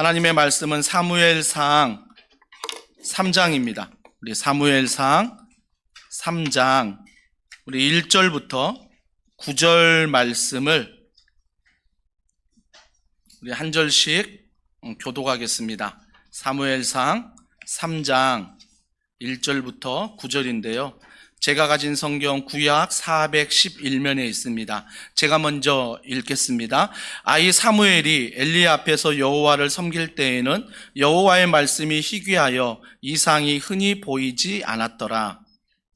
하나님의 말씀은 사무엘상 3장입니다. 우리 사무엘상 3장 우리 1절부터 9절 말씀을 우리 한 절씩 교독하겠습니다. 사무엘상 3장 1절부터 9절인데요. 제가 가진 성경 구약 411면에 있습니다. 제가 먼저 읽겠습니다. 아이 사무엘이 엘리 앞에서 여호와를 섬길 때에는 여호와의 말씀이 희귀하여 이상이 흔히 보이지 않았더라.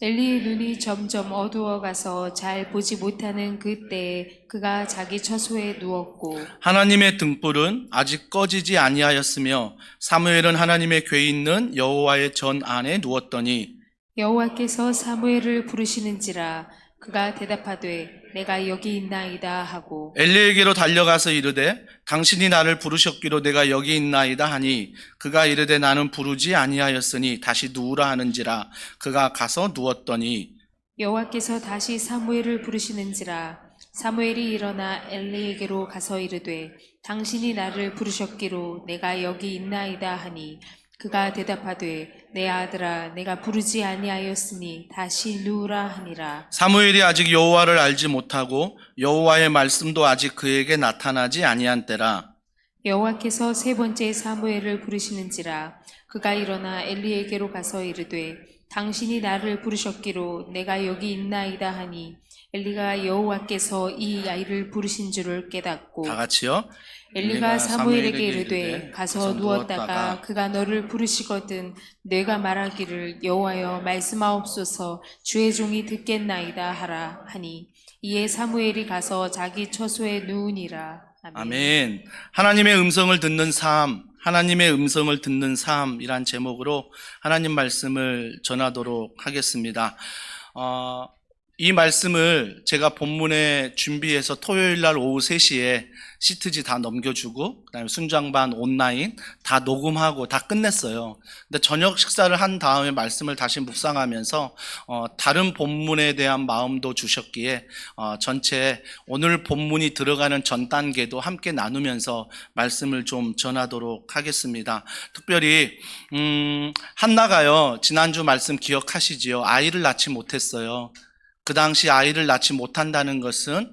엘리의 눈이 점점 어두워가서 잘 보지 못하는 그때에 그가 자기 처소에 누웠고 하나님의 등불은 아직 꺼지지 아니하였으며 사무엘은 하나님의 궤 있는 여호와의 전 안에 누웠더니 여호와께서 사무엘을 부르시는지라 그가 대답하되 내가 여기 있나이다 하고 엘리에게로 달려가서 이르되 당신이 나를 부르셨기로 내가 여기 있나이다 하니 그가 이르되 나는 부르지 아니하였으니 다시 누우라 하는지라 그가 가서 누웠더니 여호와께서 다시 사무엘을 부르시는지라 사무엘이 일어나 엘리에게로 가서 이르되 당신이 나를 부르셨기로 내가 여기 있나이다 하니 그가 대답하되 내 아들아 내가 부르지 아니하였으니 다시 누우라 하니라. 사무엘이 아직 여호와를 알지 못하고 여호와의 말씀도 아직 그에게 나타나지 아니한 때라. 여호와께서 세 번째 사무엘을 부르시는지라 그가 일어나 엘리에게로 가서 이르되 당신이 나를 부르셨기로 내가 여기 있나이다 하니 엘리가 여호와께서 이 아이를 부르신 줄을 깨닫고 다 같이요. 엘리가 사무엘에게 이르되 가서 누웠다가 그가 너를 부르시거든 내가 말하기를 여호와여 말씀하옵소서 주의 종이 듣겠나이다 하라 하니 이에 사무엘이 가서 자기 처소에 누우니라. 아멘. 하나님의 음성을 듣는 삶, 하나님의 음성을 듣는 삶이란 제목으로 하나님 말씀을 전하도록 하겠습니다. 이 말씀을 제가 본문에 준비해서 토요일 날 오후 3시에 시트지 다 넘겨주고 그다음에 순장반 온라인 다 녹음하고 다 끝냈어요. 근데 저녁 식사를 한 다음에 말씀을 다시 묵상하면서 다른 본문에 대한 마음도 주셨기에 전체 오늘 본문이 들어가는 전 단계도 함께 나누면서 말씀을 좀 전하도록 하겠습니다. 특별히 한나가요. 지난주 말씀 기억하시지요? 아이를 낳지 못했어요. 그 당시 아이를 낳지 못한다는 것은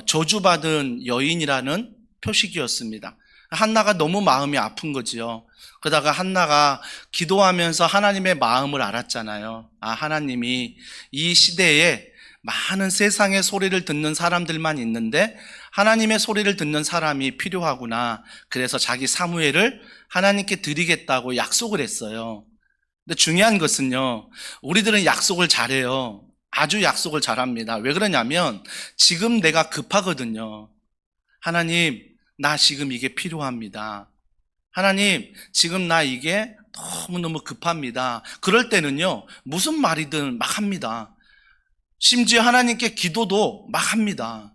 저주받은 여인이라는 표식이었습니다. 한나가 너무 마음이 아픈 거지요. 그러다가 한나가 기도하면서 하나님의 마음을 알았잖아요. 하나님이 이 시대에 많은 세상의 소리를 듣는 사람들만 있는데 하나님의 소리를 듣는 사람이 필요하구나. 그래서 자기 사무엘을 하나님께 드리겠다고 약속을 했어요. 근데 중요한 것은요, 우리들은 약속을 잘해요. 아주 약속을 잘합니다. 왜 그러냐면 지금 내가 급하거든요. 하나님, 나 지금 이게 필요합니다. 하나님, 지금 나 이게 너무너무 급합니다. 그럴 때는요, 무슨 말이든 막 합니다. 심지어 하나님께 기도도 막 합니다.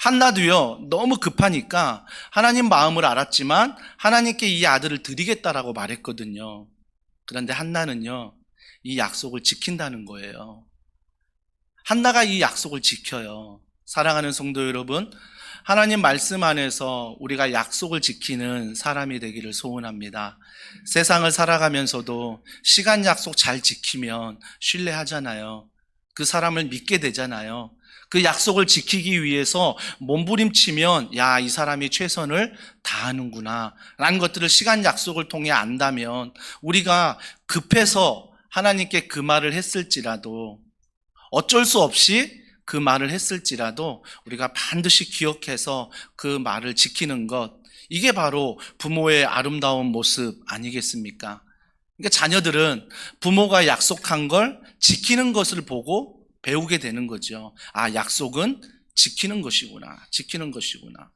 한나도요, 너무 급하니까 하나님 마음을 알았지만 하나님께 이 아들을 드리겠다라고 말했거든요. 그런데 한나는요, 이 약속을 지킨다는 거예요. 한나가 이 약속을 지켜요. 사랑하는 성도 여러분, 하나님 말씀 안에서 우리가 약속을 지키는 사람이 되기를 소원합니다. 세상을 살아가면서도 시간 약속 잘 지키면 신뢰하잖아요. 그 사람을 믿게 되잖아요. 그 약속을 지키기 위해서 몸부림치면 야, 이 사람이 최선을 다하는구나 라는 것들을 시간 약속을 통해 안다면 우리가 급해서 하나님께 그 말을 했을지라도 어쩔 수 없이 그 말을 했을지라도 우리가 반드시 기억해서 그 말을 지키는 것, 이게 바로 부모의 아름다운 모습 아니겠습니까? 그러니까 자녀들은 부모가 약속한 걸 지키는 것을 보고 배우게 되는 거죠. 약속은 지키는 것이구나, 지키는 것이구나.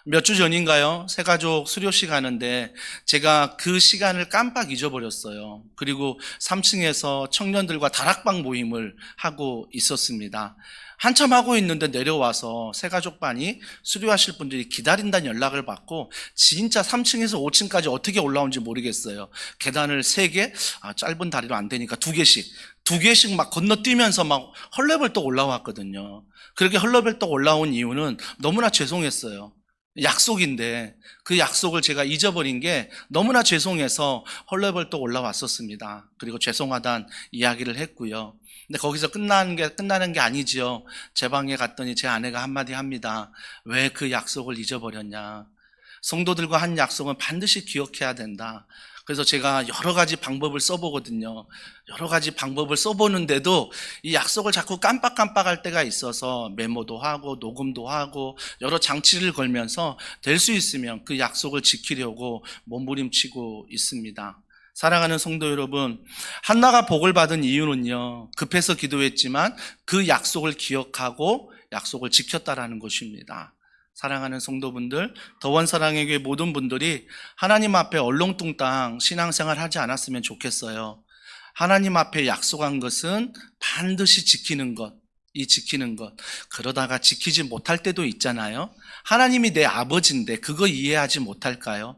몇 주 전인가요? 새가족 수료식 하는데 제가 그 시간을 깜빡 잊어버렸어요. 그리고 3층에서 청년들과 다락방 모임을 하고 있었습니다. 한참 하고 있는데 내려와서 새가족반이 수료하실 분들이 기다린다는 연락을 받고 진짜 3층에서 5층까지 어떻게 올라온지 모르겠어요. 계단을 3개, 짧은 다리로 안 되니까 2개씩 막 건너뛰면서 막 헐레벌떡 올라왔거든요. 그렇게 헐레벌떡 올라온 이유는 너무나 죄송했어요. 약속인데 그 약속을 제가 잊어버린 게 너무나 죄송해서 헐레벌떡 올라왔었습니다. 그리고 죄송하다는 이야기를 했고요. 근데 거기서 끝나는 게 아니지요. 제 방에 갔더니 제 아내가 한마디 합니다. 왜 그 약속을 잊어버렸냐. 성도들과 한 약속은 반드시 기억해야 된다. 그래서 제가 여러 가지 방법을 써보거든요. 여러 가지 방법을 써보는데도 이 약속을 자꾸 깜빡깜빡할 때가 있어서 메모도 하고 녹음도 하고 여러 장치를 걸면서 될 수 있으면 그 약속을 지키려고 몸부림치고 있습니다. 사랑하는 성도 여러분, 한나가 복을 받은 이유는요, 급해서 기도했지만 그 약속을 기억하고 약속을 지켰다라는 것입니다. 사랑하는 성도분들, 더원사랑의 교회 모든 분들이 하나님 앞에 얼렁뚱땅 신앙생활 하지 않았으면 좋겠어요. 하나님 앞에 약속한 것은 반드시 지키는 것, 지키는 것. 그러다가 지키지 못할 때도 있잖아요. 하나님이 내 아버지인데 그거 이해하지 못할까요?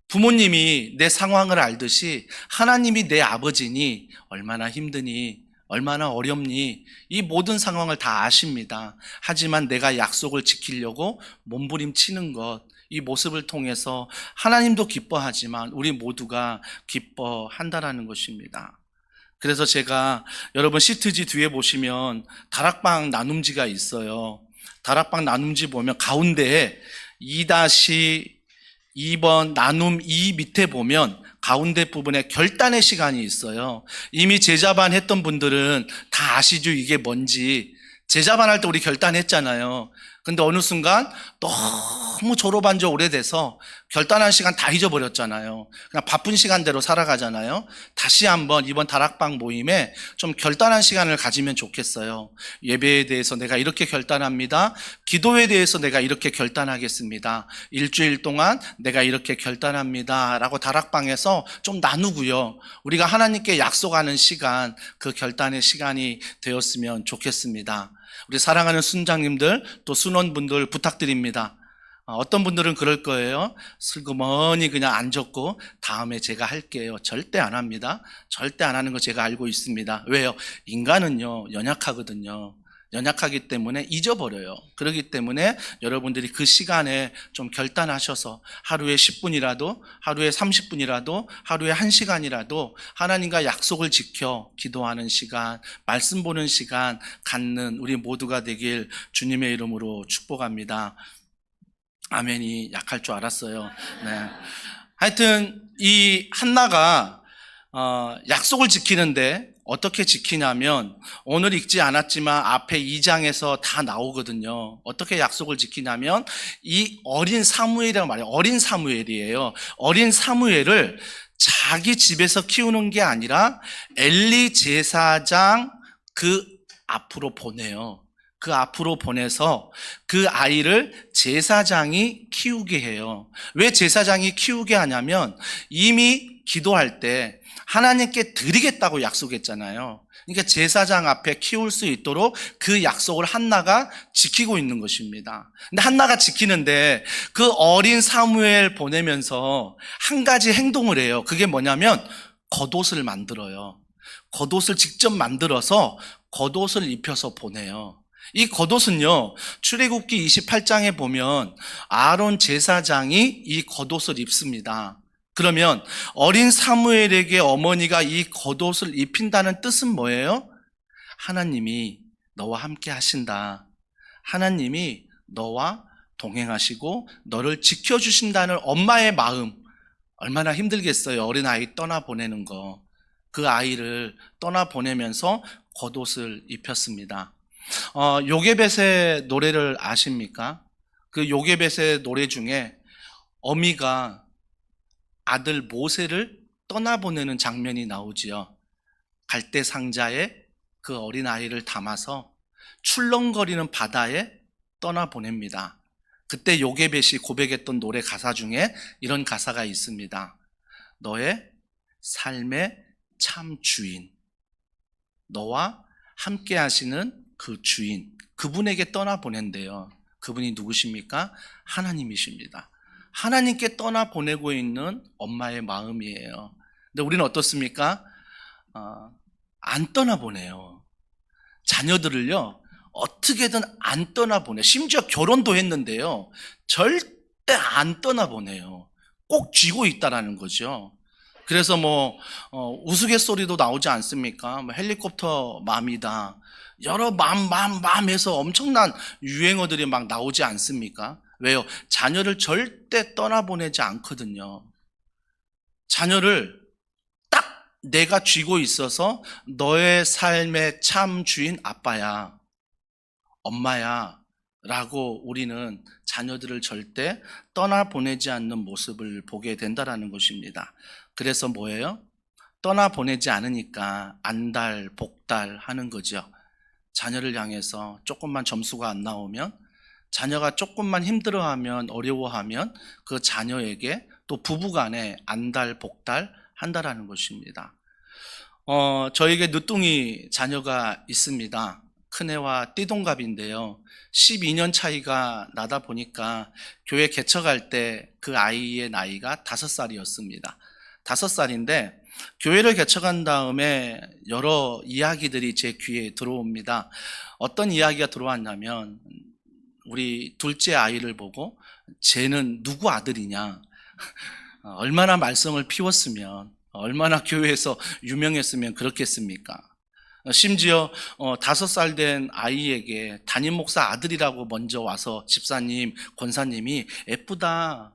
부모님이 내 상황을 알듯이 하나님이 내 아버지니 얼마나 힘드니, 얼마나 어렵니, 이 모든 상황을 다 아십니다. 하지만 내가 약속을 지키려고 몸부림치는 것, 이 모습을 통해서 하나님도 기뻐하지만 우리 모두가 기뻐한다라는 것입니다. 그래서 제가 여러분 시트지 뒤에 보시면 다락방 나눔지가 있어요. 다락방 나눔지 보면 가운데에 2-2번 나눔 2 밑에 보면 가운데 부분에 결단의 시간이 있어요. 이미 제자반 했던 분들은 다 아시죠? 이게 뭔지. 제자반 할 때 우리 결단했잖아요. 근데 어느 순간 너무 졸업한 지 오래돼서 결단한 시간 다 잊어버렸잖아요. 그냥 바쁜 시간대로 살아가잖아요. 다시 한번 이번 다락방 모임에 좀 결단한 시간을 가지면 좋겠어요. 예배에 대해서 내가 이렇게 결단합니다. 기도에 대해서 내가 이렇게 결단하겠습니다. 일주일 동안 내가 이렇게 결단합니다. 라고 다락방에서 좀 나누고요. 우리가 하나님께 약속하는 시간, 그 결단의 시간이 되었으면 좋겠습니다. 우리 사랑하는 순장님들 또 순원분들 부탁드립니다. 어떤 분들은 그럴 거예요. 슬그머니 그냥 앉았고 다음에 제가 할게요. 절대 안 합니다. 절대 안 하는 거 제가 알고 있습니다. 왜요? 인간은요 연약하거든요. 연약하기 때문에 잊어버려요. 그렇기 때문에 여러분들이 그 시간에 좀 결단하셔서 하루에 10분이라도, 하루에 30분이라도, 하루에 1시간이라도 하나님과 약속을 지켜 기도하는 시간, 말씀 보는 시간 갖는 우리 모두가 되길 주님의 이름으로 축복합니다. 아멘이 약할 줄 알았어요. 네. 하여튼 이 한나가 약속을 지키는데 어떻게 지키냐면 오늘 읽지 않았지만 앞에 2장에서 다 나오거든요. 어떻게 약속을 지키냐면 이 어린 사무엘이라고 말해요. 어린 사무엘이에요. 어린 사무엘을 자기 집에서 키우는 게 아니라 엘리 제사장 그 앞으로 보내요. 그 앞으로 보내서 그 아이를 제사장이 키우게 해요. 왜 제사장이 키우게 하냐면 이미 기도할 때 하나님께 드리겠다고 약속했잖아요. 그러니까 제사장 앞에 키울 수 있도록 그 약속을 한나가 지키고 있는 것입니다. 근데 한나가 지키는데 그 어린 사무엘 보내면서 한 가지 행동을 해요. 그게 뭐냐면 겉옷을 만들어요. 겉옷을 직접 만들어서 겉옷을 입혀서 보내요. 이 겉옷은요, 출애굽기 28장에 보면 아론 제사장이 이 겉옷을 입습니다. 그러면 어린 사무엘에게 어머니가 이 겉옷을 입힌다는 뜻은 뭐예요? 하나님이 너와 함께 하신다. 하나님이 너와 동행하시고 너를 지켜주신다는 엄마의 마음. 얼마나 힘들겠어요. 어린아이 떠나보내는 거. 그 아이를 떠나보내면서 겉옷을 입혔습니다. 요게벳의 노래를 아십니까? 그 요게벳의 노래 중에 어미가 아들 모세를 떠나보내는 장면이 나오지요. 갈대 상자에 그 어린아이를 담아서 출렁거리는 바다에 떠나보냅니다. 그때 요게벳이 고백했던 노래 가사 중에 이런 가사가 있습니다. 너의 삶의 참 주인, 너와 함께 하시는 그 주인, 그분에게 떠나보낸대요. 그분이 누구십니까? 하나님이십니다. 하나님께 떠나보내고 있는 엄마의 마음이에요. 근데 우리는 어떻습니까? 안 떠나보내요. 자녀들을요, 어떻게든 안 떠나보내. 심지어 결혼도 했는데요. 절대 안 떠나보내요. 꼭 쥐고 있다라는 거죠. 그래서 우스갯소리도 나오지 않습니까? 헬리콥터 맘이다. 여러 맘에서 엄청난 유행어들이 막 나오지 않습니까? 왜요? 자녀를 절대 떠나보내지 않거든요. 자녀를 딱 내가 쥐고 있어서 너의 삶의 참 주인 아빠야, 엄마야 라고 우리는 자녀들을 절대 떠나보내지 않는 모습을 보게 된다는 것입니다. 그래서 뭐예요? 떠나보내지 않으니까 안달, 복달 하는 거죠. 자녀를 향해서 조금만 점수가 안 나오면, 자녀가 조금만 힘들어하면, 어려워하면 그 자녀에게 또 부부간에 안달, 복달 한다라는 것입니다. 저에게 늦둥이 자녀가 있습니다. 큰애와 띠동갑인데요. 12년 차이가 나다 보니까 교회 개척할 때 그 아이의 나이가 5살이었습니다. 5살인데 교회를 개척한 다음에 여러 이야기들이 제 귀에 들어옵니다. 어떤 이야기가 들어왔냐면 우리 둘째 아이를 보고 쟤는 누구 아들이냐, 얼마나 말썽을 피웠으면, 얼마나 교회에서 유명했으면 그렇겠습니까? 심지어 5살 된 아이에게 담임 목사 아들이라고 먼저 와서 집사님, 권사님이 예쁘다,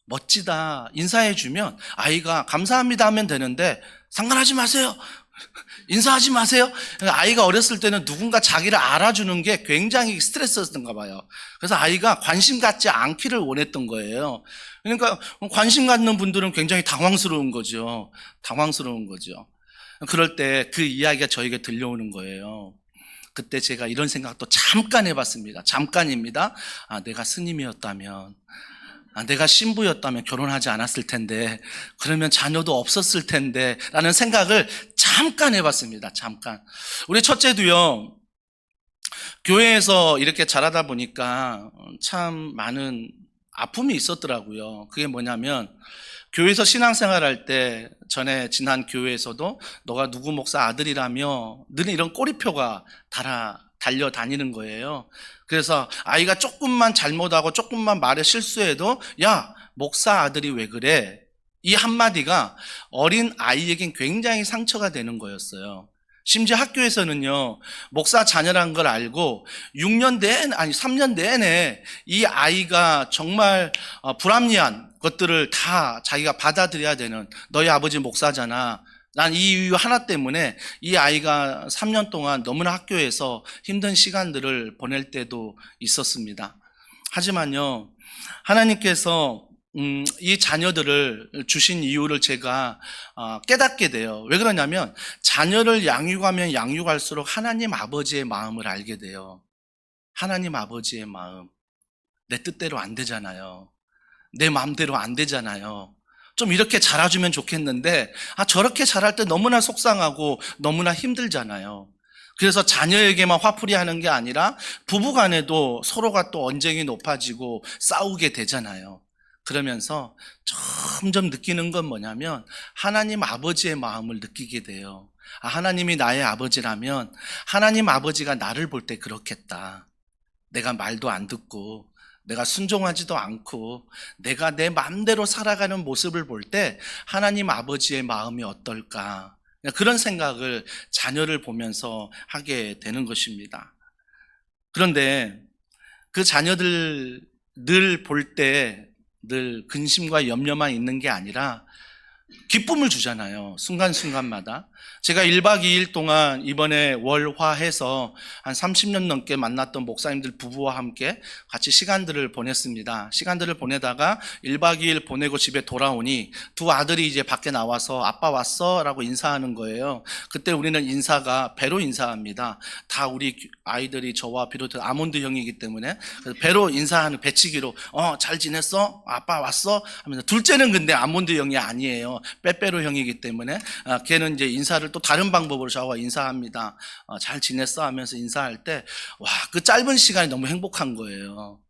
멋지다 인사해주면 아이가 감사합니다 하면 되는데 상관하지 마세요, 인사하지 마세요. 아이가 어렸을 때는 누군가 자기를 알아주는 게 굉장히 스트레스였던가 봐요. 그래서 아이가 관심 갖지 않기를 원했던 거예요. 그러니까 관심 갖는 분들은 굉장히 당황스러운 거죠. 그럴 때 그 이야기가 저에게 들려오는 거예요. 그때 제가 이런 생각도 잠깐 해봤습니다. 잠깐입니다. 내가 스님이었다면, 내가 신부였다면 결혼하지 않았을 텐데, 그러면 자녀도 없었을 텐데 라는 생각을 잠깐 해봤습니다. 잠깐. 우리 첫째도요, 교회에서 이렇게 자라다 보니까 참 많은 아픔이 있었더라고요. 그게 뭐냐면, 교회에서 신앙생활할 때 전에 지난 교회에서도 너가 누구 목사 아들이라며 늘 이런 꼬리표가 달려 다니는 거예요. 그래서 아이가 조금만 잘못하고 조금만 말에 실수해도 야, 목사 아들이 왜 그래? 이 한마디가 어린 아이에겐 굉장히 상처가 되는 거였어요. 심지어 학교에서는요, 목사 자녀란 걸 알고 3년 내내 이 아이가 정말 불합리한 것들을 다 자기가 받아들여야 되는, 너희 아버지 목사잖아, 난 이 이유 하나 때문에 이 아이가 3년 동안 너무나 학교에서 힘든 시간들을 보낼 때도 있었습니다. 하지만요, 하나님께서 이 자녀들을 주신 이유를 제가 깨닫게 돼요. 왜 그러냐면 자녀를 양육하면 양육할수록 하나님 아버지의 마음을 알게 돼요. 하나님 아버지의 마음. 내 뜻대로 안 되잖아요. 내 마음대로 안 되잖아요. 좀 이렇게 자라주면 좋겠는데 저렇게 자랄 때 너무나 속상하고 너무나 힘들잖아요. 그래서 자녀에게만 화풀이 하는 게 아니라 부부간에도 서로가 또 언쟁이 높아지고 싸우게 되잖아요. 그러면서 점점 느끼는 건 뭐냐면 하나님 아버지의 마음을 느끼게 돼요. 하나님이 나의 아버지라면 하나님 아버지가 나를 볼 때 그렇겠다. 내가 말도 안 듣고 내가 순종하지도 않고 내가 내 마음대로 살아가는 모습을 볼 때 하나님 아버지의 마음이 어떨까, 그런 생각을 자녀를 보면서 하게 되는 것입니다. 그런데 그 자녀들 늘 볼 때 늘 근심과 염려만 있는 게 아니라 기쁨을 주잖아요. 순간순간마다. 제가 1박 2일 동안 이번에 월화해서 한 30년 넘게 만났던 목사님들 부부와 함께 같이 시간들을 보냈습니다. 시간들을 보내다가 1박 2일 보내고 집에 돌아오니 두 아들이 이제 밖에 나와서 아빠 왔어? 라고 인사하는 거예요. 그때 우리는 인사가 배로 인사합니다. 다 우리 아이들이 저와 비롯해 아몬드 형이기 때문에 배로 인사하는, 배치기로 잘 지냈어? 아빠 왔어? 하면서, 둘째는 근데 아몬드 형이 아니에요. 빼빼로 형이기 때문에 걔는 이제 인사를 또 다른 방법으로 저와 인사합니다. 잘 지냈어? 하면서 인사할 때 그 짧은 시간이 너무 행복한 거예요.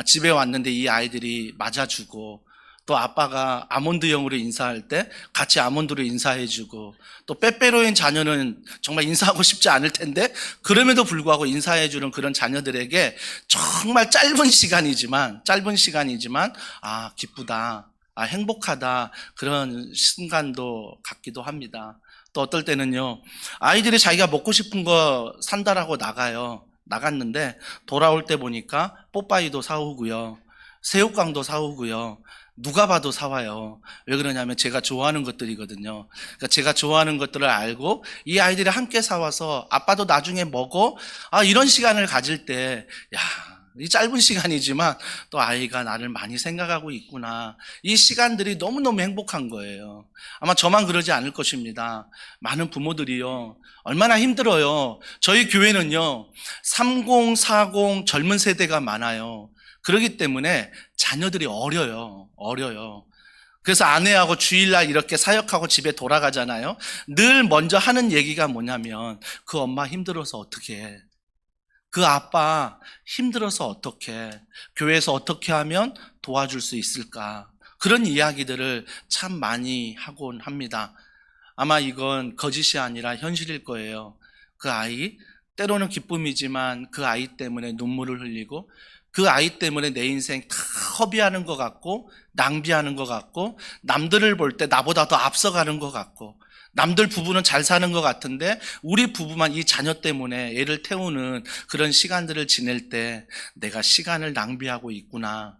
집에 왔는데 이 아이들이 맞아주고 또 아빠가 아몬드형으로 인사할 때 같이 아몬드로 인사해주고, 또 빼빼로인 자녀는 정말 인사하고 싶지 않을 텐데 그럼에도 불구하고 인사해주는 그런 자녀들에게 정말 짧은 시간이지만 아, 기쁘다, 아, 행복하다, 그런 순간도 갖기도 합니다. 또 어떨 때는요, 아이들이 자기가 먹고 싶은 거 산다라고 나갔는데 돌아올 때 보니까 뽀빠이도 사오고요, 새우깡도 사오고요, 누가 봐도 사와요. 왜 그러냐면 제가 좋아하는 것들이거든요. 그러니까 제가 좋아하는 것들을 알고 이 아이들이 함께 사와서 아빠도 나중에 먹어, 아, 이런 시간을 가질 때, 야, 이 짧은 시간이지만 또 아이가 나를 많이 생각하고 있구나, 이 시간들이 너무너무 행복한 거예요. 아마 저만 그러지 않을 것입니다. 많은 부모들이요, 얼마나 힘들어요. 저희 교회는요 30, 40 젊은 세대가 많아요. 그렇기 때문에 자녀들이 어려요. 그래서 아내하고 주일날 이렇게 사역하고 집에 돌아가잖아요. 늘 먼저 하는 얘기가 뭐냐면, 그 엄마 힘들어서 어떻게 해, 그 아빠 힘들어서 어떻게 해, 교회에서 어떻게 하면 도와줄 수 있을까, 그런 이야기들을 참 많이 하곤 합니다. 아마 이건 거짓이 아니라 현실일 거예요. 그 아이, 때로는 기쁨이지만 그 아이 때문에 눈물을 흘리고, 그 아이 때문에 내 인생 다 허비하는 것 같고, 낭비하는 것 같고, 남들을 볼 때 나보다 더 앞서가는 것 같고, 남들 부부는 잘 사는 것 같은데 우리 부부만 이 자녀 때문에 애를 태우는 그런 시간들을 지낼 때, 내가 시간을 낭비하고 있구나,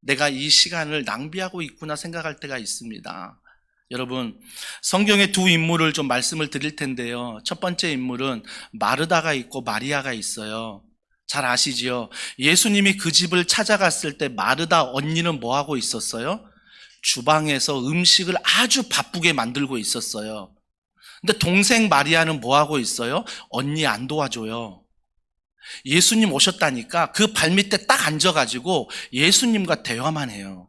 내가 이 시간을 낭비하고 있구나 생각할 때가 있습니다. 여러분, 성경의 두 인물을 좀 말씀을 드릴 텐데요. 첫 번째 인물은 마르다가 있고 마리아가 있어요. 잘 아시지요? 예수님이 그 집을 찾아갔을 때 마르다 언니는 뭐 하고 있었어요? 주방에서 음식을 아주 바쁘게 만들고 있었어요. 근데 동생 마리아는 뭐 하고 있어요? 언니 안 도와줘요. 예수님 오셨다니까 그 발밑에 딱 앉아가지고 예수님과 대화만 해요.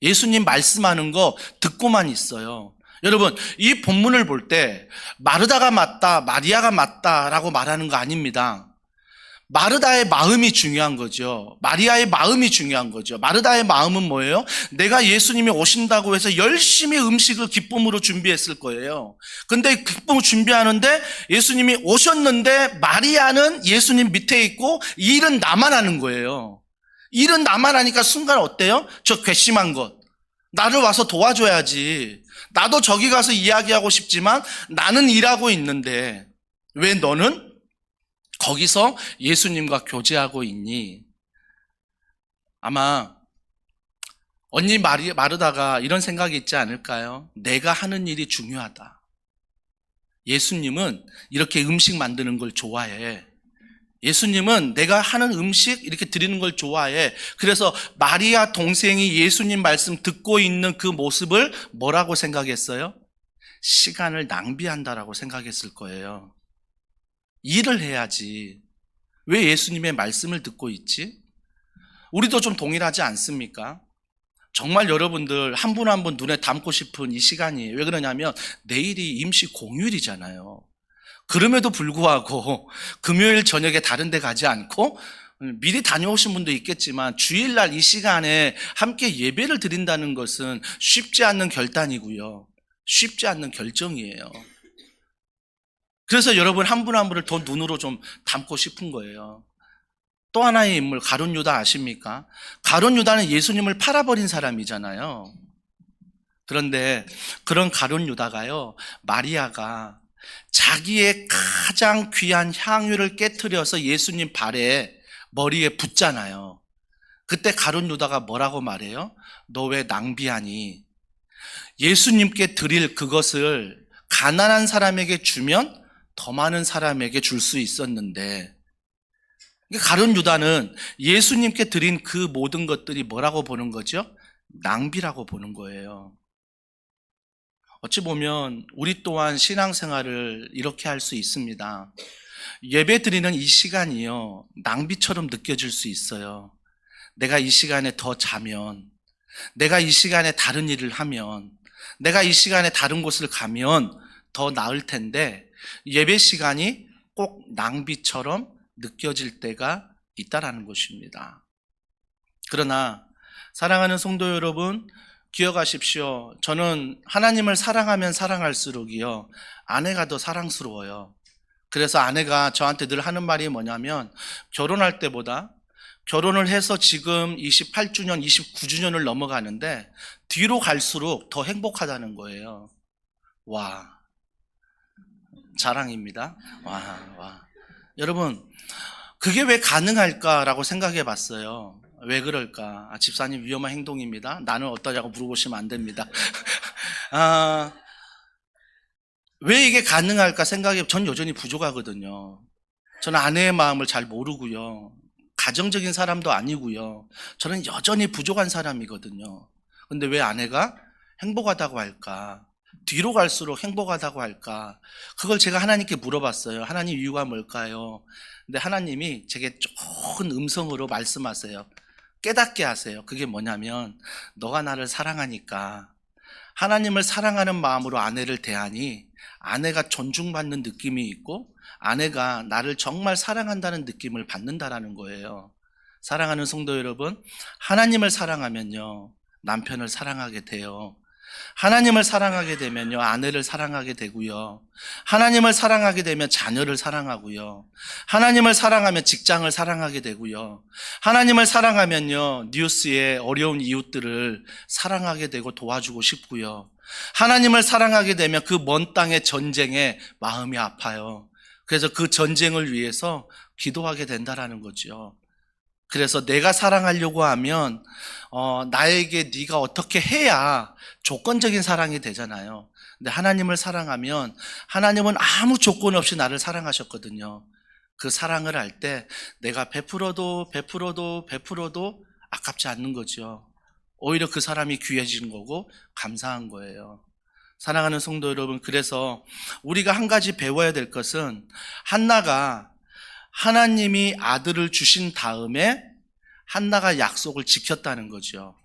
예수님 말씀하는 거 듣고만 있어요. 여러분, 이 본문을 볼 때 마르다가 맞다, 마리아가 맞다라고 말하는 거 아닙니다. 마르다의 마음이 중요한 거죠. 마리아의 마음이 중요한 거죠. 마르다의 마음은 뭐예요? 내가 예수님이 오신다고 해서 열심히 음식을 기쁨으로 준비했을 거예요. 근데 기쁨을 준비하는데 예수님이 오셨는데 마리아는 예수님 밑에 있고 일은 나만 하는 거예요. 일은 나만 하니까 순간 어때요? 저 괘씸한 것, 나를 와서 도와줘야지. 나도 저기 가서 이야기하고 싶지만 나는 일하고 있는데 왜 너는 거기서 예수님과 교제하고 있니? 아마 언니 마르다가 이런 생각이 있지 않을까요? 내가 하는 일이 중요하다. 예수님은 이렇게 음식 만드는 걸 좋아해. 예수님은 내가 하는 음식 이렇게 드리는 걸 좋아해. 그래서 마리아 동생이 예수님 말씀 듣고 있는 그 모습을 뭐라고 생각했어요? 시간을 낭비한다라고 생각했을 거예요. 일을 해야지. 왜 예수님의 말씀을 듣고 있지? 우리도 좀 동일하지 않습니까? 정말 여러분들 한 분 한 분 눈에 담고 싶은 이 시간이에요. 왜 그러냐면 내일이 임시 공휴일이잖아요. 그럼에도 불구하고 금요일 저녁에 다른 데 가지 않고, 미리 다녀오신 분도 있겠지만 주일날 이 시간에 함께 예배를 드린다는 것은 쉽지 않는 결단이고요, 쉽지 않는 결정이에요. 그래서 여러분 한 분 한 분을 더 눈으로 좀 담고 싶은 거예요. 또 하나의 인물, 가룟 유다 아십니까? 가룟 유다는 예수님을 팔아버린 사람이잖아요. 그런데 그런 가룟 유다가요, 마리아가 자기의 가장 귀한 향유를 깨트려서 예수님 발에, 머리에 붓잖아요. 그때 가룟 유다가 뭐라고 말해요? 너 왜 낭비하니? 예수님께 드릴 그것을 가난한 사람에게 주면 더 많은 사람에게 줄 수 있었는데, 가룟 유다는 예수님께 드린 그 모든 것들이 뭐라고 보는 거죠? 낭비라고 보는 거예요. 어찌 보면 우리 또한 신앙생활을 이렇게 할 수 있습니다. 예배 드리는 이 시간이요, 낭비처럼 느껴질 수 있어요. 내가 이 시간에 더 자면, 내가 이 시간에 다른 일을 하면, 내가 이 시간에 다른 곳을 가면 더 나을 텐데 예배 시간이 꼭 낭비처럼 느껴질 때가 있다라는 것입니다. 그러나 사랑하는 성도 여러분, 기억하십시오. 저는 하나님을 사랑하면 사랑할수록이요, 아내가 더 사랑스러워요. 그래서 아내가 저한테 늘 하는 말이 뭐냐면, 결혼할 때보다 결혼을 해서 지금 28주년, 29주년을 넘어가는데 뒤로 갈수록 더 행복하다는 거예요. 와, 자랑입니다. 와. 여러분, 그게 왜 가능할까라고 생각해 봤어요. 왜 그럴까? 집사님 위험한 행동입니다. 나는 어떠냐고 물어보시면 안 됩니다. 왜 이게 가능할까 생각해, 전 여전히 부족하거든요. 저는 아내의 마음을 잘 모르고요. 가정적인 사람도 아니고요. 저는 여전히 부족한 사람이거든요. 근데 왜 아내가 행복하다고 할까? 뒤로 갈수록 행복하다고 할까? 그걸 제가 하나님께 물어봤어요. 하나님, 이유가 뭘까요? 근데 하나님이 제게 좋은 음성으로 말씀하세요. 깨닫게 하세요. 그게 뭐냐면, 너가 나를 사랑하니까 하나님을 사랑하는 마음으로 아내를 대하니 아내가 존중받는 느낌이 있고 아내가 나를 정말 사랑한다는 느낌을 받는다라는 거예요. 사랑하는 성도 여러분, 하나님을 사랑하면요, 남편을 사랑하게 돼요. 하나님을 사랑하게 되면요, 아내를 사랑하게 되고요. 하나님을 사랑하게 되면 자녀를 사랑하고요. 하나님을 사랑하면 직장을 사랑하게 되고요. 하나님을 사랑하면요, 뉴스의 어려운 이웃들을 사랑하게 되고 도와주고 싶고요. 하나님을 사랑하게 되면 그 먼 땅의 전쟁에 마음이 아파요. 그래서 그 전쟁을 위해서 기도하게 된다라는 거죠. 그래서 내가 사랑하려고 하면 나에게 네가 어떻게 해야 조건적인 사랑이 되잖아요. 근데 하나님을 사랑하면 하나님은 아무 조건 없이 나를 사랑하셨거든요. 그 사랑을 할 때 내가 베풀어도 아깝지 않는 거죠. 오히려 그 사람이 귀해진 거고 감사한 거예요. 사랑하는 성도 여러분, 그래서 우리가 한 가지 배워야 될 것은, 한나가 하나님이 아들을 주신 다음에 한나가 약속을 지켰다는 거죠.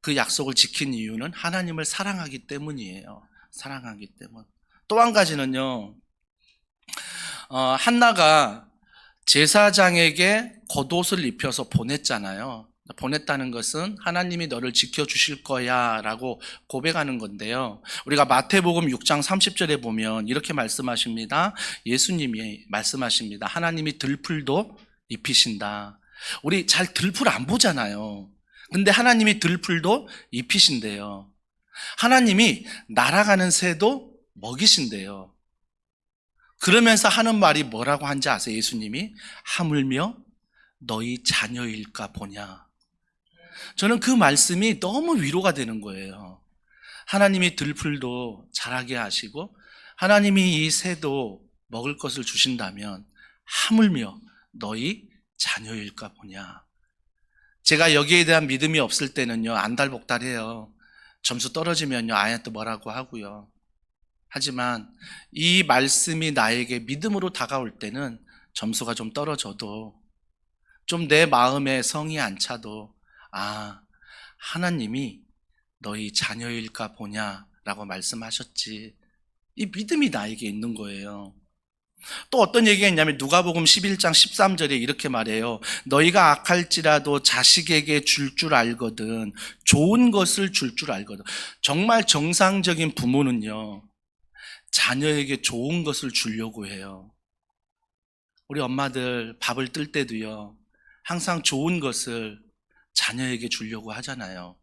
그 약속을 지킨 이유는 하나님을 사랑하기 때문이에요. 사랑하기 때문. 또 한 가지는요, 한나가 제사장에게 겉옷을 입혀서 보냈잖아요. 보냈다는 것은 하나님이 너를 지켜주실 거야 라고 고백하는 건데요. 우리가 마태복음 6장 30절에 보면 이렇게 말씀하십니다. 예수님이 말씀하십니다. 하나님이 들풀도 입히신다. 우리 잘 들풀 안 보잖아요. 근데 하나님이 들풀도 입히신대요. 하나님이 날아가는 새도 먹이신대요. 그러면서 하는 말이 뭐라고 한지 아세요? 예수님이 하물며 너희 자녀일까 보냐. 저는 그 말씀이 너무 위로가 되는 거예요. 하나님이 들풀도 자라게 하시고 하나님이 이 새도 먹을 것을 주신다면 하물며 너희 자녀일까 보냐. 제가 여기에 대한 믿음이 없을 때는요, 안달복달해요. 점수 떨어지면요, 아이한테 뭐라고 하고요. 하지만 이 말씀이 나에게 믿음으로 다가올 때는 점수가 좀 떨어져도, 좀 내 마음에 성이 안 차도, 하나님이 너희 자녀일까 보냐라고 말씀하셨지. 이 믿음이 나에게 있는 거예요. 또 어떤 얘기가 있냐면 누가복음 11장 13절에 이렇게 말해요. 너희가 악할지라도 자식에게 줄 줄 알거든, 좋은 것을 줄 줄 알거든. 정말 정상적인 부모는요, 자녀에게 좋은 것을 주려고 해요. 우리 엄마들 밥을 뜰 때도요, 항상 좋은 것을 자녀에게 주려고 하잖아요.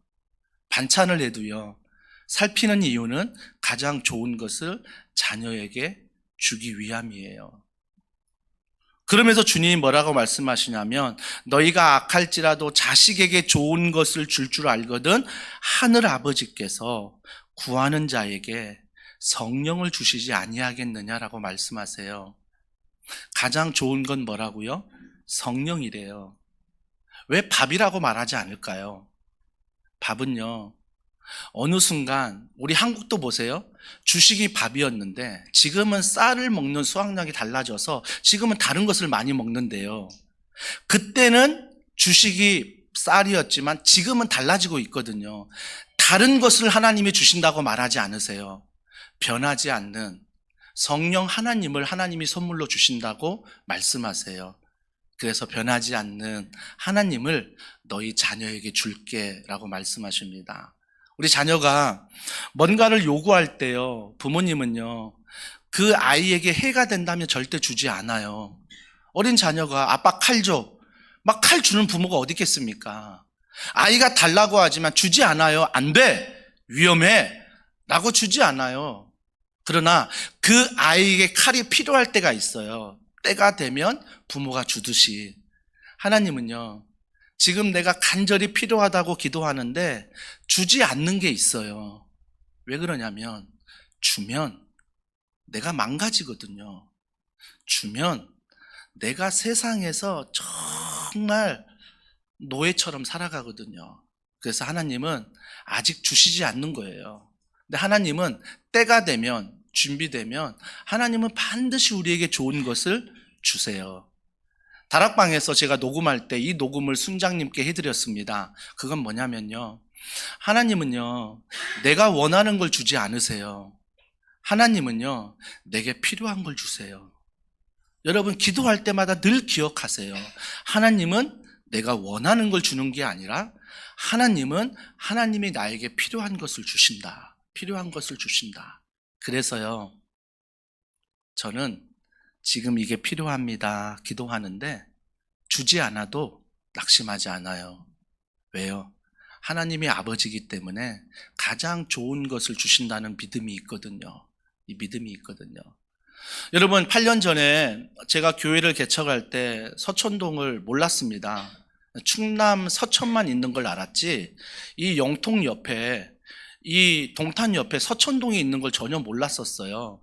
반찬을 해도요, 살피는 이유는 가장 좋은 것을 자녀에게 주기 위함이에요. 그러면서 주님이 뭐라고 말씀하시냐면, 너희가 악할지라도 자식에게 좋은 것을 줄 줄 알거든 하늘 아버지께서 구하는 자에게 성령을 주시지 아니하겠느냐라고 말씀하세요. 가장 좋은 건 뭐라고요? 성령이래요. 왜 밥이라고 말하지 않을까요? 밥은요, 어느 순간, 우리 한국도 보세요. 주식이 밥이었는데 지금은 쌀을 먹는 수확량이 달라져서 지금은 다른 것을 많이 먹는데요. 그때는 주식이 쌀이었지만 지금은 달라지고 있거든요. 다른 것을 하나님이 주신다고 말하지 않으세요. 변하지 않는 성령 하나님을 하나님이 선물로 주신다고 말씀하세요. 그래서 변하지 않는 하나님을 너희 자녀에게 줄게 라고 말씀하십니다. 우리 자녀가 뭔가를 요구할 때요, 부모님은요, 그 아이에게 해가 된다면 절대 주지 않아요. 어린 자녀가 아빠 칼 줘. 막 칼 주는 부모가 어디 있겠습니까? 아이가 달라고 하지만 주지 않아요. 안 돼. 위험해. 라고 주지 않아요. 그러나 그 아이에게 칼이 필요할 때가 있어요. 때가 되면 부모가 주듯이. 하나님은요, 지금 내가 간절히 필요하다고 기도하는데 주지 않는 게 있어요. 왜 그러냐면 주면 내가 망가지거든요. 주면 내가 세상에서 정말 노예처럼 살아가거든요. 그래서 하나님은 아직 주시지 않는 거예요. 근데 하나님은 때가 되면, 준비되면 하나님은 반드시 우리에게 좋은 것을 주세요. 다락방에서 제가 녹음할 때 이 녹음을 순장님께 해드렸습니다. 그건 뭐냐면요, 하나님은요, 내가 원하는 걸 주지 않으세요. 하나님은요, 내게 필요한 걸 주세요. 여러분, 기도할 때마다 늘 기억하세요. 하나님은 내가 원하는 걸 주는 게 아니라 하나님은 하나님이 나에게 필요한 것을 주신다. 필요한 것을 주신다. 그래서요, 저는 지금 이게 필요합니다 기도하는데 주지 않아도 낙심하지 않아요. 왜요? 하나님이 아버지이기 때문에 가장 좋은 것을 주신다는 믿음이 있거든요. 이 믿음이 있거든요. 여러분, 8년 전에 제가 교회를 개척할 때 서천동을 몰랐습니다. 충남 서천만 있는 걸 알았지, 이 영통 옆에, 이 동탄 옆에 서천동이 있는 걸 전혀 몰랐었어요.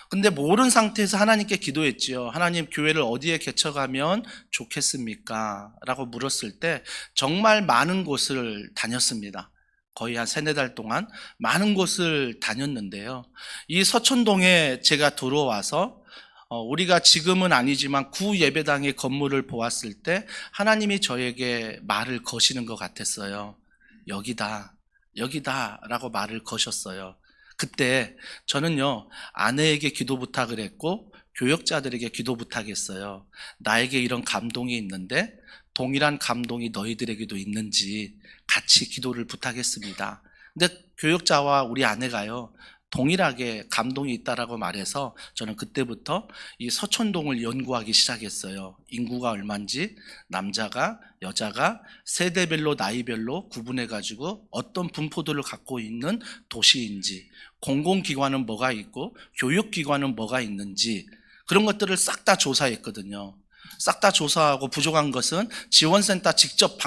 근데 모르는 상태에서 하나님께 기도했지요. 하나님, 교회를 어디에 개척하면 좋겠습니까? 라고 물었을 때 정말 많은 곳을 다녔습니다. 거의 한 3-4달 동안 많은 곳을 다녔는데요. 이 서천동에 제가 들어와서 우리가 지금은 아니지만 구 예배당의 건물을 보았을 때 하나님이 저에게 말을 거시는 것 같았어요. 여기다, 여기다 라고 말을 거셨어요. 그때 저는요, 아내에게 기도 부탁을 했고 교역자들에게 기도 부탁했어요. 나에게 이런 감동이 있는데 동일한 감동이 너희들에게도 있는지 같이 기도를 부탁했습니다. 근데 교역자와 우리 아내가요, 동일하게 감동이 있다라고 말해서 저는 그때부터 이 서천동을 연구하기 시작했어요. 인구가 얼마인지, 남자가, 여자가 세대별로, 나이별로 구분해가지고 어떤 분포도를 갖고 있는 도시인지, 공공기관은 뭐가 있고 교육기관은 뭐가 있는지, 그런 것들을 싹 다 조사했거든요. 싹 다 조사하고 부족한 것은 지원센터 직접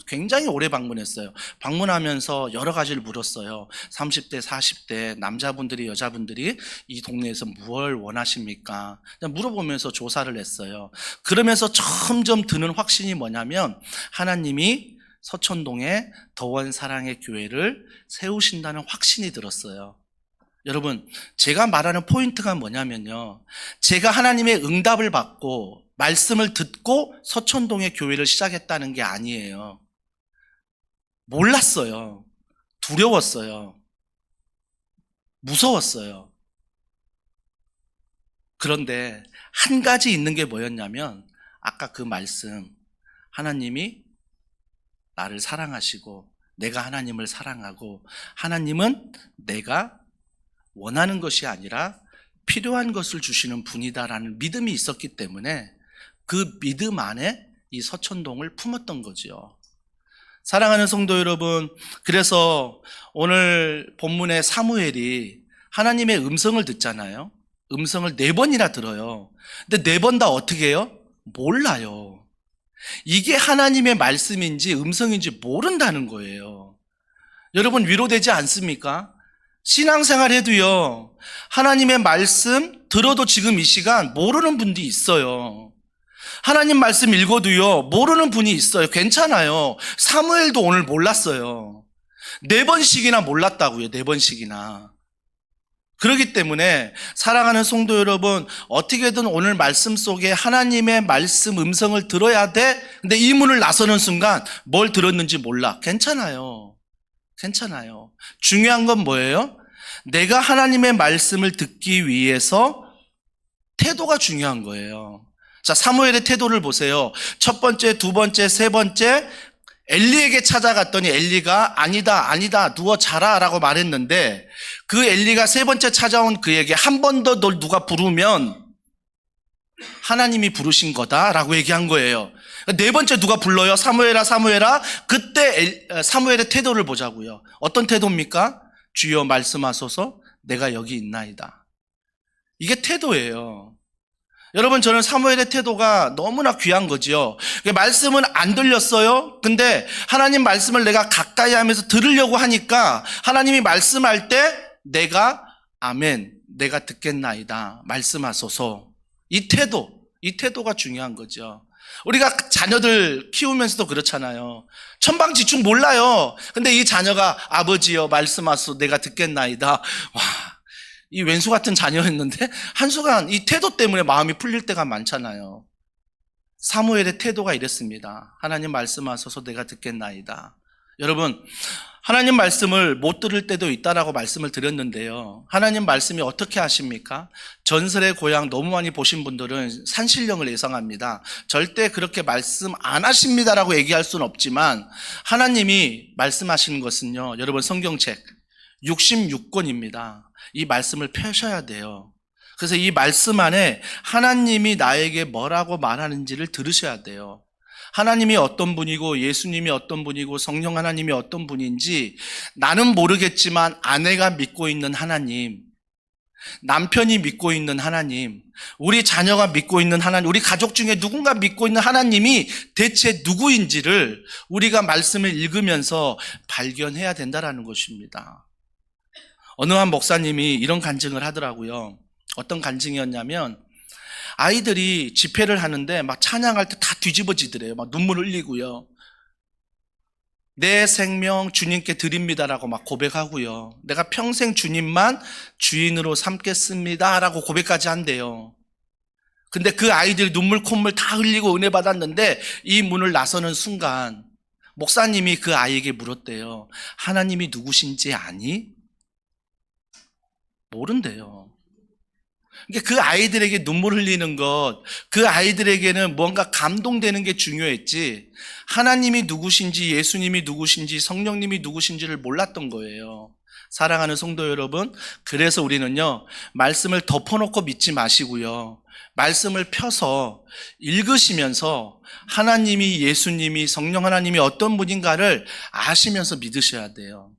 굉장히 오래 방문했어요. 방문하면서 여러 가지를 물었어요. 30대, 40대 남자분들이, 여자분들이 이 동네에서 무엇을 원하십니까? 그냥 물어보면서 조사를 했어요. 그러면서 점점 드는 확신이 뭐냐면 하나님이 서천동에 더원 사랑의 교회를 세우신다는 확신이 들었어요. 여러분, 제가 말하는 포인트가 뭐냐면요, 제가 하나님의 응답을 받고 말씀을 듣고 서천동의 교회를 시작했다는 게 아니에요. 몰랐어요. 두려웠어요. 무서웠어요. 그런데 한 가지 있는 게 뭐였냐면 아까 그 말씀, 하나님이 나를 사랑하시고 내가 하나님을 사랑하고 하나님은 내가 원하는 것이 아니라 필요한 것을 주시는 분이다라는 믿음이 있었기 때문에 그 믿음 안에 이 서천동을 품었던 거죠. 사랑하는 성도 여러분, 그래서 오늘 본문의 사무엘이 하나님의 음성을 듣잖아요. 음성을 4번이나 들어요. 근데 4번 다 어떻게 해요? 몰라요. 이게 하나님의 말씀인지 음성인지 모른다는 거예요. 여러분, 위로되지 않습니까? 신앙생활 해도요, 하나님의 말씀 들어도 지금 이 시간 모르는 분들이 있어요. 하나님 말씀 읽어도요, 모르는 분이 있어요. 괜찮아요. 사무엘도 오늘 몰랐어요. 4번씩이나 몰랐다고요. 4번씩이나. 그렇기 때문에 사랑하는 성도 여러분, 어떻게든 오늘 말씀 속에 하나님의 말씀 음성을 들어야 돼. 근데 이 문을 나서는 순간 뭘 들었는지 몰라. 괜찮아요. 괜찮아요. 중요한 건 뭐예요? 내가 하나님의 말씀을 듣기 위해서 태도가 중요한 거예요. 자, 사무엘의 태도를 보세요. 첫 번째, 두 번째, 세 번째, 엘리에게 찾아갔더니 엘리가 아니다 누워 자라 라고 말했는데, 그 엘리가 세 번째 찾아온 그에게 한 번 더 널 누가 부르면 하나님이 부르신 거다라고 얘기한 거예요. 네 번째 누가 불러요? 사무엘아 사무엘아. 그때 사무엘의 태도를 보자고요. 어떤 태도입니까? 주여 말씀하소서, 내가 여기 있나이다. 이게 태도예요. 여러분, 저는 사무엘의 태도가 너무나 귀한 거지요. 말씀은 안 들렸어요. 근데 하나님 말씀을 내가 가까이 하면서 들으려고 하니까 하나님이 말씀할 때 내가 아멘, 내가 듣겠나이다, 말씀하소서. 이 태도가 중요한 거죠. 우리가 자녀들 키우면서도 그렇잖아요. 천방지축 몰라요. 근데 이 자녀가 아버지여 말씀하소서, 내가 듣겠나이다. 와, 이 왼수 같은 자녀였는데 한순간 이 태도 때문에 마음이 풀릴 때가 많잖아요. 사무엘의 태도가 이랬습니다. 하나님 말씀하소서, 내가 듣겠나이다. 여러분, 하나님 말씀을 못 들을 때도 있다라고 말씀을 드렸는데요. 하나님 말씀이 어떻게 하십니까? 전설의 고향 너무 많이 보신 분들은 산신령을 예상합니다. 절대 그렇게 말씀 안 하십니다라고 얘기할 수는 없지만, 하나님이 말씀하시는 것은요, 여러분 성경책 66권입니다. 이 말씀을 펴셔야 돼요. 그래서 이 말씀 안에 하나님이 나에게 뭐라고 말하는지를 들으셔야 돼요. 하나님이 어떤 분이고 예수님이 어떤 분이고 성령 하나님이 어떤 분인지 나는 모르겠지만 아내가 믿고 있는 하나님, 남편이 믿고 있는 하나님, 우리 자녀가 믿고 있는 하나님, 우리 가족 중에 누군가 믿고 있는 하나님이 대체 누구인지를 우리가 말씀을 읽으면서 발견해야 된다는 것입니다. 어느 한 목사님이 이런 간증을 하더라고요. 어떤 간증이었냐면, 아이들이 집회를 하는데 막 찬양할 때 다 뒤집어지더래요. 막 눈물 흘리고요. 내 생명 주님께 드립니다라고 막 고백하고요. 내가 평생 주님만 주인으로 삼겠습니다라고 고백까지 한대요. 근데 그 아이들이 눈물 콧물 다 흘리고 은혜 받았는데 이 문을 나서는 순간 목사님이 그 아이에게 물었대요. 하나님이 누구신지 아니? 모른대요. 그 아이들에게 눈물 흘리는 것, 그 아이들에게는 뭔가 감동되는 게 중요했지, 하나님이 누구신지 예수님이 누구신지 성령님이 누구신지를 몰랐던 거예요. 사랑하는 성도 여러분, 그래서 우리는요, 말씀을 덮어놓고 믿지 마시고요, 말씀을 펴서 읽으시면서 하나님이 예수님이 성령 하나님이 어떤 분인가를 아시면서 믿으셔야 돼요.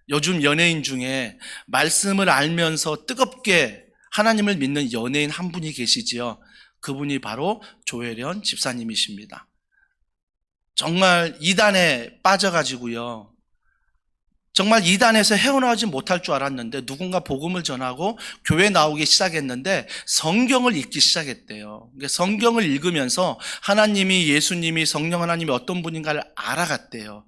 요즘 연예인 중에 말씀을 알면서 뜨겁게 하나님을 믿는 연예인 한 분이 계시지요. 그분이 바로 조혜련 집사님이십니다. 정말 이단에 빠져가지고요, 정말 이단에서 헤어나오지 못할 줄 알았는데 누군가 복음을 전하고 교회 나오기 시작했는데 성경을 읽기 시작했대요. 성경을 읽으면서 하나님이 예수님이 성령 하나님이 어떤 분인가를 알아갔대요.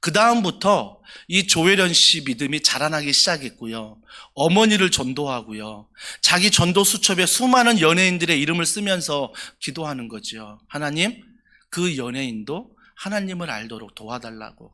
그 다음부터 이 조혜련 씨 믿음이 자라나기 시작했고요. 어머니를 전도하고요. 자기 전도 수첩에 수많은 연예인들의 이름을 쓰면서 기도하는 거죠. 하나님, 그 연예인도 하나님을 알도록 도와달라고.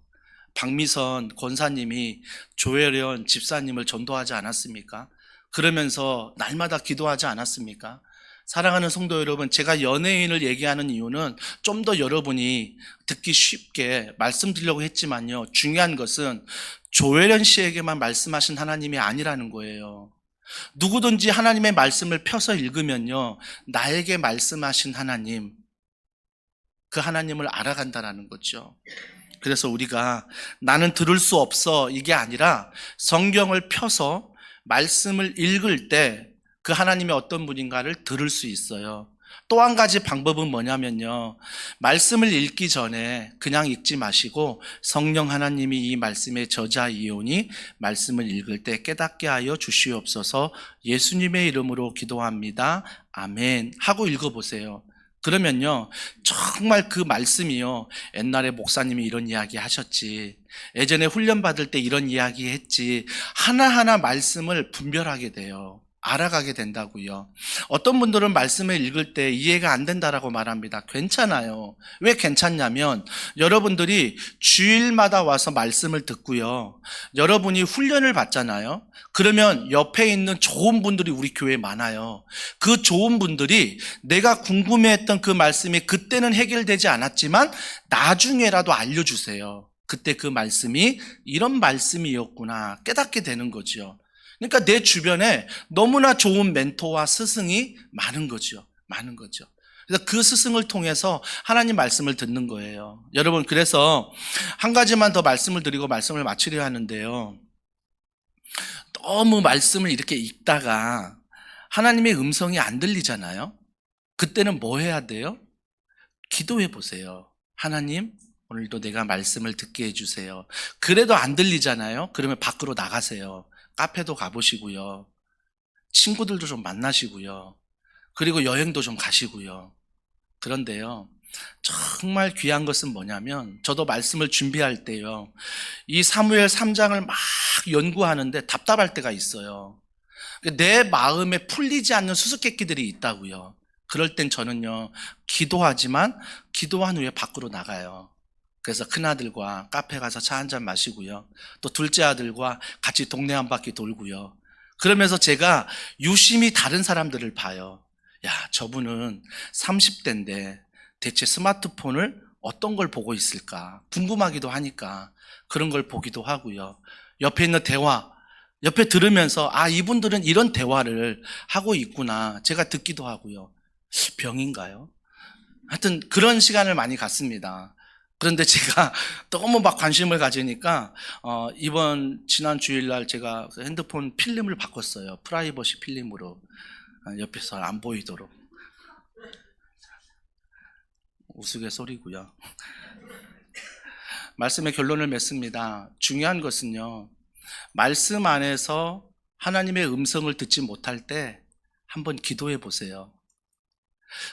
박미선 권사님이 조혜련 집사님을 전도하지 않았습니까? 그러면서 날마다 기도하지 않았습니까? 사랑하는 성도 여러분, 제가 연예인을 얘기하는 이유는 좀 더 여러분이 듣기 쉽게 말씀드리려고 했지만요, 중요한 것은 조혜련 씨에게만 말씀하신 하나님이 아니라는 거예요. 누구든지 하나님의 말씀을 펴서 읽으면요, 나에게 말씀하신 하나님, 그 하나님을 알아간다라는 거죠. 그래서 우리가 나는 들을 수 없어 이게 아니라 성경을 펴서 말씀을 읽을 때 그 하나님이 어떤 분인가를 들을 수 있어요. 또 한 가지 방법은 뭐냐면요, 말씀을 읽기 전에 그냥 읽지 마시고 성령 하나님이 이 말씀의 저자이오니 말씀을 읽을 때 깨닫게 하여 주시옵소서, 예수님의 이름으로 기도합니다, 아멘 하고 읽어보세요. 그러면요, 정말 그 말씀이요, 옛날에 목사님이 이런 이야기 하셨지, 예전에 훈련 받을 때 이런 이야기 했지, 하나하나 말씀을 분별하게 돼요. 알아가게 된다고요. 어떤 분들은 말씀을 읽을 때 이해가 안 된다라고 말합니다. 괜찮아요. 왜 괜찮냐면 여러분들이 주일마다 와서 말씀을 듣고요. 여러분이 훈련을 받잖아요. 그러면 옆에 있는 좋은 분들이 우리 교회에 많아요. 그 좋은 분들이 내가 궁금해했던 그 말씀이 그때는 해결되지 않았지만 나중에라도 알려주세요. 그때 그 말씀이 이런 말씀이었구나 깨닫게 되는 거죠. 그러니까 내 주변에 너무나 좋은 멘토와 스승이 많은 거죠. 많은 거죠. 그래서 그 스승을 통해서 하나님 말씀을 듣는 거예요. 여러분, 그래서 한 가지만 더 말씀을 드리고 말씀을 마치려 하는데요. 너무 말씀을 이렇게 읽다가 하나님의 음성이 안 들리잖아요. 그때는 뭐 해야 돼요? 기도해 보세요. 하나님, 오늘도 내가 말씀을 듣게 해주세요. 그래도 안 들리잖아요. 그러면 밖으로 나가세요. 카페도 가보시고요. 친구들도 좀 만나시고요. 그리고 여행도 좀 가시고요. 그런데요, 정말 귀한 것은 뭐냐면 저도 말씀을 준비할 때요, 이 사무엘 3장을 막 연구하는데 답답할 때가 있어요. 내 마음에 풀리지 않는 수수께끼들이 있다고요. 그럴 땐 저는요, 기도하지만 기도한 후에 밖으로 나가요. 그래서 큰아들과 카페 가서 차 한잔 마시고요. 또 둘째 아들과 같이 동네 한 바퀴 돌고요. 그러면서 제가 유심히 다른 사람들을 봐요. 야, 저분은 30대인데 대체 스마트폰을 어떤 걸 보고 있을까 궁금하기도 하니까 그런 걸 보기도 하고요. 옆에 있는 대화, 옆에 들으면서 이분들은 이런 대화를 하고 있구나 제가 듣기도 하고요. 병인가요? 하여튼 그런 시간을 많이 갖습니다. 그런데 제가 너무 막 관심을 가지니까 지난 주일날 제가 핸드폰 필름을 바꿨어요. 프라이버시 필름으로 옆에서 안 보이도록. 우스갯소리고요. 말씀의 결론을 맺습니다. 중요한 것은요, 말씀 안에서 하나님의 음성을 듣지 못할 때 한번 기도해 보세요.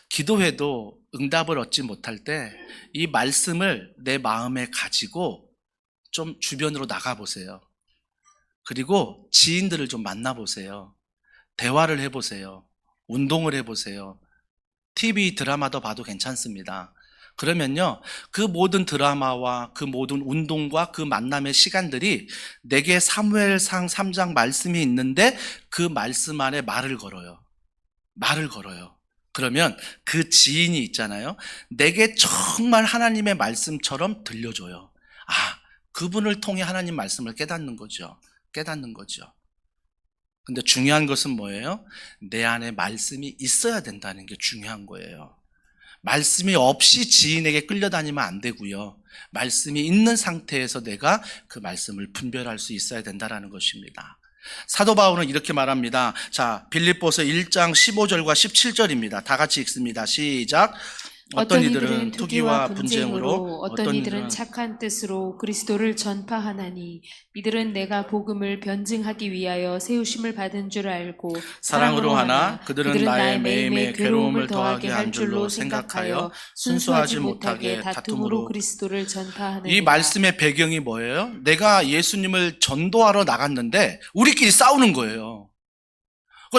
기도해도 응답을 얻지 못할 때 이 말씀을 내 마음에 가지고 좀 주변으로 나가보세요. 그리고 지인들을 좀 만나보세요. 대화를 해보세요. 운동을 해보세요. TV 드라마도 봐도 괜찮습니다. 그러면요, 그 모든 드라마와 그 모든 운동과 그 만남의 시간들이 내게 사무엘상 3장 말씀이 있는데 그 말씀 안에 말을 걸어요. 말을 걸어요. 그러면 그 지인이 있잖아요. 내게 정말 하나님의 말씀처럼 들려줘요. 그분을 통해 하나님 말씀을 깨닫는 거죠. 깨닫는 거죠. 근데 중요한 것은 뭐예요? 내 안에 말씀이 있어야 된다는 게 중요한 거예요. 말씀이 없이 지인에게 끌려다니면 안 되고요. 말씀이 있는 상태에서 내가 그 말씀을 분별할 수 있어야 된다는 것입니다. 사도 바울은 이렇게 말합니다. 자, 빌립보서 1장 15절과 17절입니다. 다 같이 읽습니다. 시작. 어떤 이들은 투기와 분쟁으로, 어떤 이들은 착한 뜻으로 그리스도를 전파하나니 이들은 내가 복음을 변증하기 위하여 세우심을 받은 줄 알고 사랑으로 하나 그들은 나의 매임에 괴로움을 더하게 한 줄로 생각하여 순수하지 못하게 다툼으로 그리스도를 전파하느니라. 이 말씀의 배경이 뭐예요? 내가 예수님을 전도하러 나갔는데 우리끼리 싸우는 거예요.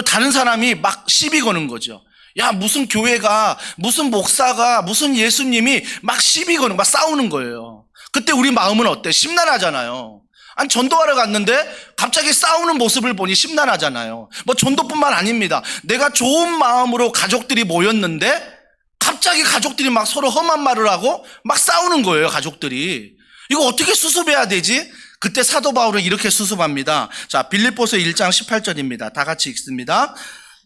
다른 사람이 막 시비 거는 거죠. 야, 무슨 교회가, 무슨 목사가, 무슨 예수님이 막 시비 거는, 막 싸우는 거예요. 그때 우리 마음은 어때? 심란하잖아요. 아니, 전도하러 갔는데 갑자기 싸우는 모습을 보니 심란하잖아요. 뭐 전도뿐만 아닙니다. 내가 좋은 마음으로 가족들이 모였는데 갑자기 가족들이 막 서로 험한 말을 하고 막 싸우는 거예요, 가족들이. 이거 어떻게 수습해야 되지? 그때 사도 바울은 이렇게 수습합니다. 자, 빌립보서 1장 18절입니다. 다 같이 읽습니다.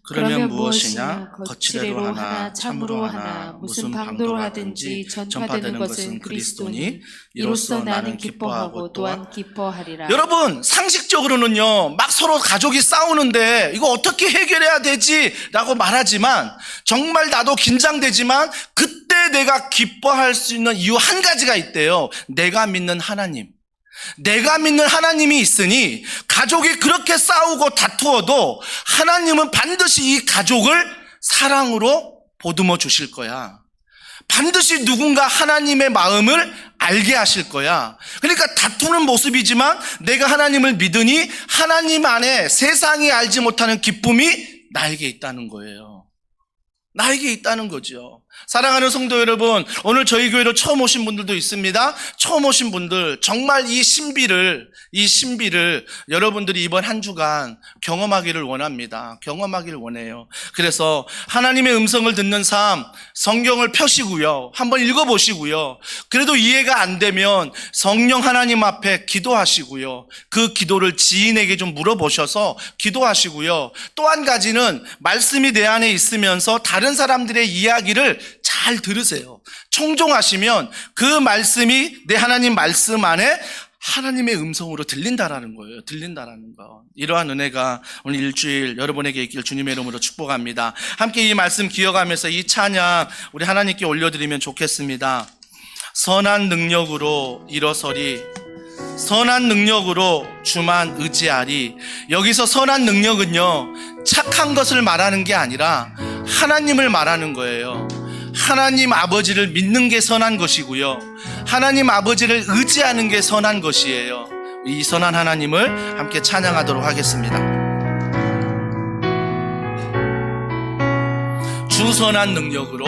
그러면 무엇이냐? 거칠애로 하나, 참으로 하나, 무슨 방도로 하든지 전파되는 것은 그리스도니 이로써 나는 기뻐하고 또한 기뻐하리라. 여러분, 상식적으로는요, 막 서로 가족이 싸우는데 이거 어떻게 해결해야 되지? 라고 말하지만 정말 나도 긴장되지만 그때 내가 기뻐할 수 있는 이유 한 가지가 있대요. 내가 믿는 하나님. 내가 믿는 하나님이 있으니 가족이 그렇게 싸우고 다투어도 하나님은 반드시 이 가족을 사랑으로 보듬어 주실 거야. 반드시 누군가 하나님의 마음을 알게 하실 거야. 그러니까 다투는 모습이지만 내가 하나님을 믿으니 하나님 안에 세상이 알지 못하는 기쁨이 나에게 있다는 거예요. 나에게 있다는 거죠. 사랑하는 성도 여러분, 오늘 저희 교회로 처음 오신 분들도 있습니다. 처음 오신 분들 정말 이 신비를 여러분들이 이번 한 주간 경험하기를 원합니다. 경험하기를 원해요. 그래서 하나님의 음성을 듣는 삶, 성경을 펴시고요. 한번 읽어보시고요. 그래도 이해가 안 되면 성령 하나님 앞에 기도하시고요. 그 기도를 지인에게 좀 물어보셔서 기도하시고요. 또 한 가지는 말씀이 내 안에 있으면서 다른 사람들의 이야기를 잘 들으세요. 청종하시면 그 말씀이 내 하나님 말씀 안에 하나님의 음성으로 들린다라는 거예요. 들린다라는 거. 이러한 은혜가 오늘 일주일 여러분에게 있길 주님의 이름으로 축복합니다. 함께 이 말씀 기억하면서 이 찬양 우리 하나님께 올려드리면 좋겠습니다. 선한 능력으로 일어서리, 선한 능력으로 주만 의지하리. 여기서 선한 능력은요, 착한 것을 말하는 게 아니라 하나님을 말하는 거예요. 하나님 아버지를 믿는 게 선한 것이고요, 하나님 아버지를 의지하는 게 선한 것이에요. 이 선한 하나님을 함께 찬양하도록 하겠습니다. 주 선한 능력으로,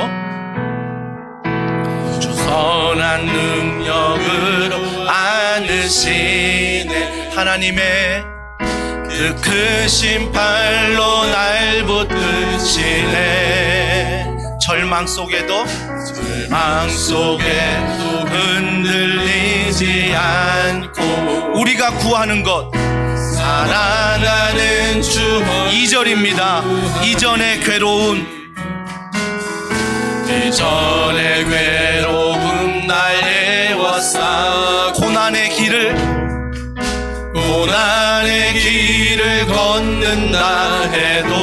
주 선한 능력으로 안으시네. 하나님의 그 크신 팔로 날 붙드시네. 절망 속에도 흔들리지 않고 우리가 구하는 것 살아나는 주. 2절입니다. 이전의 괴로운 날 애워싸 고난의 길을 걷는다 해도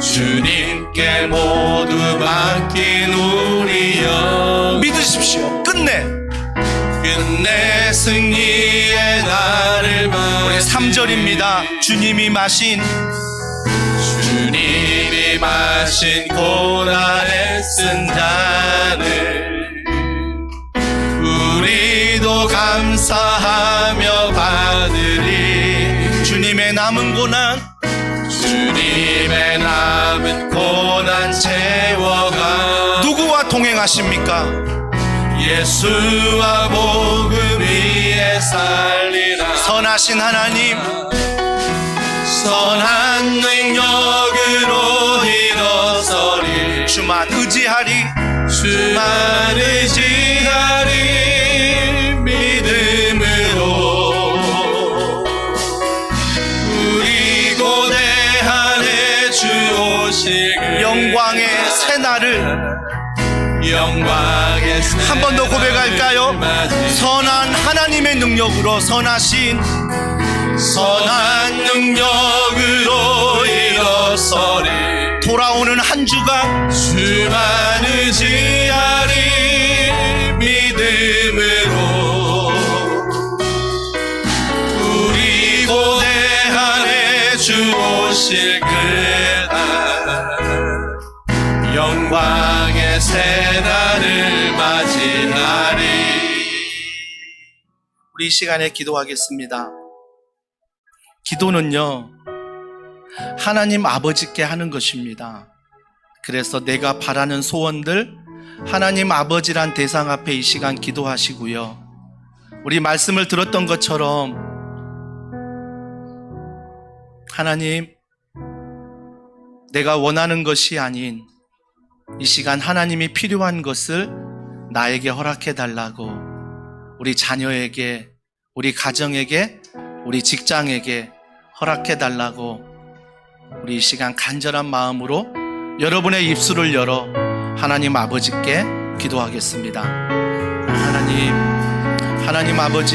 주님께 모두 맡긴 우리여 믿으십시오. 끝내 승리의 날을 우리 3절입니다. 주님이 마신 고난에 쓴 잔을 우리도 감사하며 받으리. 주님의 남은 고난 채워가. 누구와 동행하십니까? 예수와 복음 위에 살리라. 선하신 하나님, 선한 능력으로 일어서리. 주만 의지하리 믿음으로 우리 고대하네 주 오실 영광의 새날을. 한 번 더 고백할까요? 선한 하나님의 능력으로, 선한 능력으로 일어서리. 돌아오는 한 주간 주만 의지하리 믿음으로 우리 고대하네 주 오실 그날 영광의 새날을 맞이하리. 우리 이 시간에 기도하겠습니다. 기도는요, 하나님 아버지께 하는 것입니다. 그래서 내가 바라는 소원들 하나님 아버지란 대상 앞에 이 시간 기도하시고요. 우리 말씀을 들었던 것처럼 하나님, 내가 원하는 것이 아닌 이 시간 하나님이 필요한 것을 나에게 허락해 달라고, 우리 자녀에게, 우리 가정에게, 우리 직장에게 허락해 달라고 우리 이 시간 간절한 마음으로 여러분의 입술을 열어 하나님 아버지께 기도하겠습니다. 하나님 아버지,